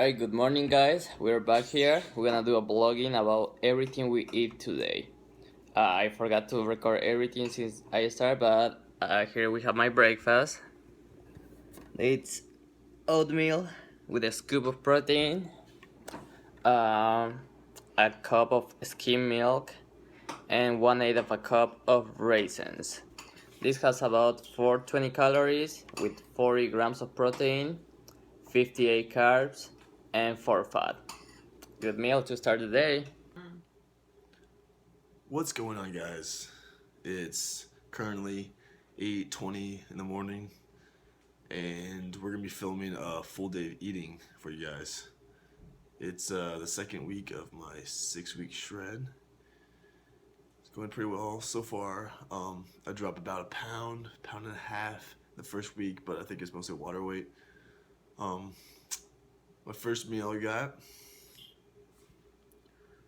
Alright, good morning guys. We're back here. We're gonna do a vlogging about everything we eat today. I forgot to record everything since I started, but here we have my breakfast. It's oatmeal with a scoop of protein, a cup of skim milk, and 1/8 of a cup of raisins. This has about 420 calories with 40 grams of protein, 58 carbs, and 4 fat. Good meal to start the day. What's going on, guys? It's currently 8:20 in the morning, and we're gonna be filming a full day of eating for you guys. It's the second week of my 6-week shred. It's going pretty well so far. I dropped about a pound and a half the first week, but I think it's mostly water weight. My first meal, I got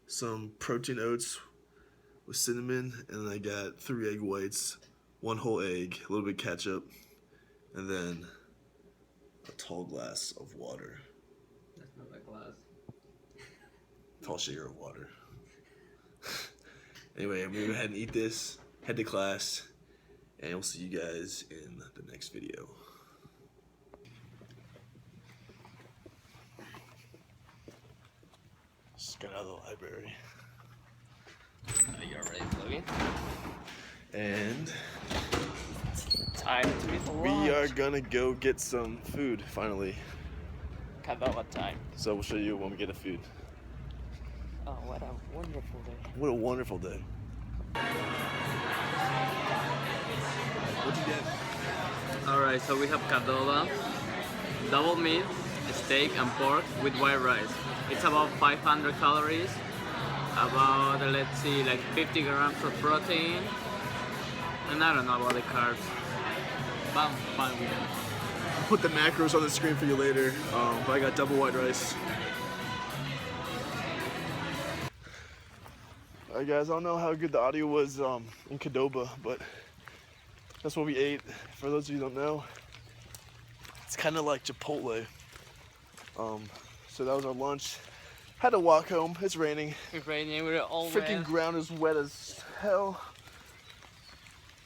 some protein oats with cinnamon, and I got 3 egg whites, 1 whole egg, a little bit of ketchup, and then a tall glass of water. That's not a glass. Tall shaker of water. Anyway, I'm gonna go ahead and eat this, head to class, and we'll see you guys in the next video. Just got out of the library. Are you already vlogging? And Time to eat lunch. we are gonna go get some food finally. Kadava time. So we'll show you when we get the food. Oh, what a wonderful day. What a wonderful day. What'd you get? Alright, so we have Qdoba, double meat, steak and pork with white rice. It's about 500 calories, about, let's see, like 50 grams of protein, and I don't know about the carbs. But I'm fine with it. I'll put the macros on the screen for you later, but I got double white rice. Alright guys, I don't know how good the audio was in Qdoba, but that's what we ate. For those of you who don't know, it's kind of like Chipotle. So that was our lunch. Had to walk home. It's raining. It's raining, we're all Freaking wet. ground is wet as hell.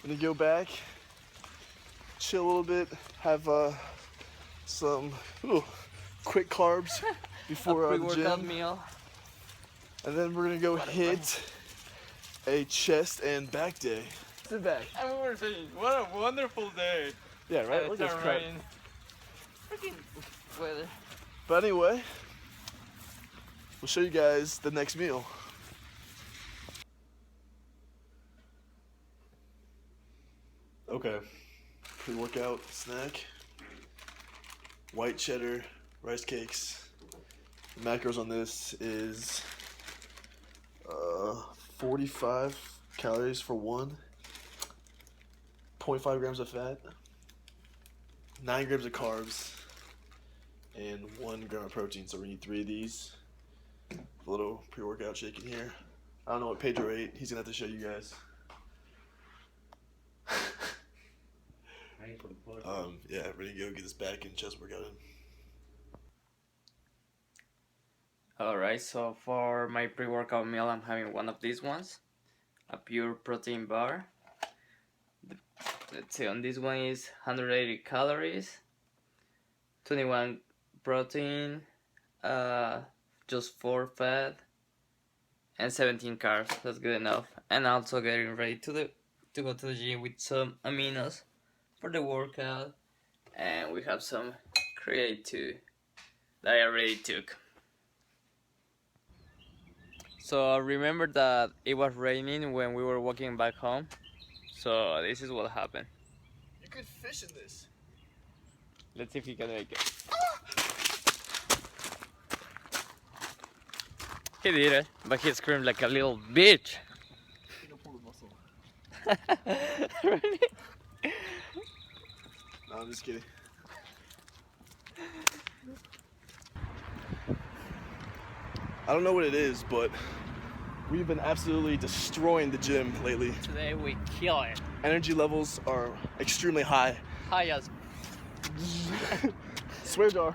Gonna go back, chill a little bit, have some quick carbs before A the pre-workout gym, meal. and then we're gonna go hit a chest and back day. Sit back. And we were saying, what a wonderful day. Yeah, right. Look at this crap. Freaking weather. But anyway, we'll show you guys the next meal. Okay, pre-workout snack, white cheddar, rice cakes. The macros on this is 45 calories for one, 0.5 grams of fat, 9 grams of carbs, and 1 gram of protein. So we need 3 of these. A little pre-workout shake in here. I don't know what Pedro ate. He's gonna have to show you guys. Yeah, ready to go get this back and chest workout in. Alright, so for my pre-workout meal, I'm having one of these ones, a pure protein bar. Let's see, on this one is 180 calories, 21 protein, just 4 fat, and 17 carbs. That's good enough. And also getting ready to go to the gym with some aminos for the workout, and we have some creatine too that I already took. So remember that it was raining when we were walking back home, so this is what happened. You could fish in this. Let's see if he can make it. He did it, but he screamed like a little bitch. Really? No, I'm just kidding. I don't know what it is, but we've been absolutely destroying the gym lately. Today we kill it. Energy levels are extremely high. High as Swear jar.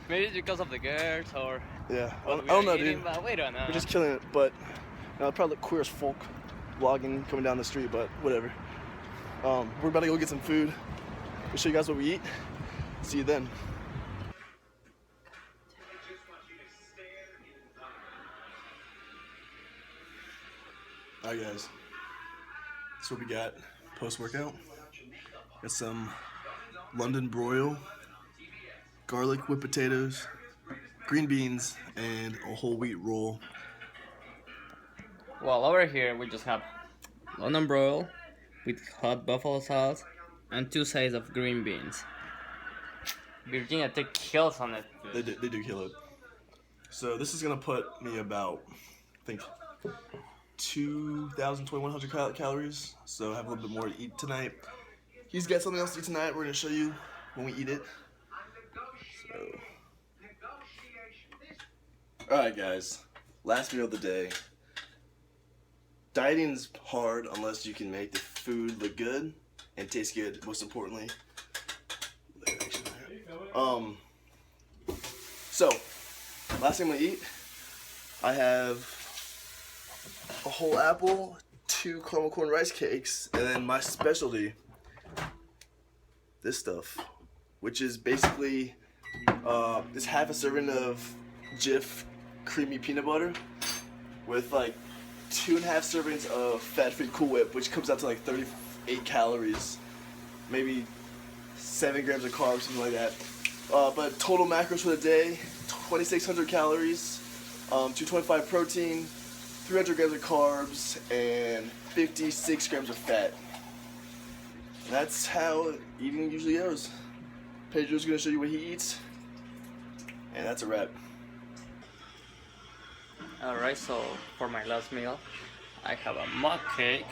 Maybe it's because of the girls or Yeah, I what don't we are know, eating, dude. but we don't know. We're just killing it, but it probably look queer as folk vlogging coming down the street, but whatever. We're about to go get some food. We'll show you guys what we eat. See you then. Alright guys, that's what we got post-workout. Got some London broil, garlic whipped potatoes, green beans, and a whole wheat roll. Well, over here we just have London broil with hot buffalo sauce and 2 sides of green beans. Virginia took kills on it. They do kill it. So this is gonna put me about, I think, 2,100 calories. So I have a little bit more to eat tonight. He's got something else to eat tonight. We're gonna show you when we eat it. So, all right, guys. Last meal of the day. Dieting's hard unless you can make the food look good and taste good. Most importantly. So, last thing I'm gonna eat, I have a whole apple, 2 caramel corn rice cakes, and then my specialty, this stuff, which is basically this half a serving of Jif creamy peanut butter with like 2.5 servings of fat-free Cool Whip, which comes out to like 38 calories, maybe 7 grams of carbs, something like that. But total macros for the day, 2,600 calories, 225 protein, 300 grams of carbs, and 56 grams of fat. That's how eating usually goes. Pedro's gonna show you what he eats, and that's a wrap. Alright, so for my last meal, I have a mug cake,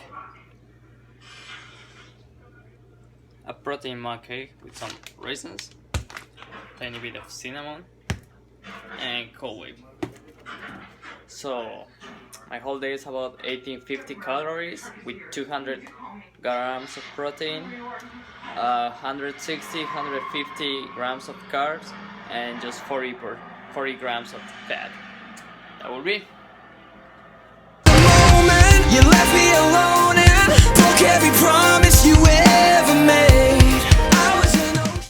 a protein mug cake with some raisins, tiny bit of cinnamon, and Cool Whip. So my whole day is about 1850 calories with 200 grams of protein, 150 grams of carbs, and just 40 grams of fat. That will be. You left me alone and broke every promise.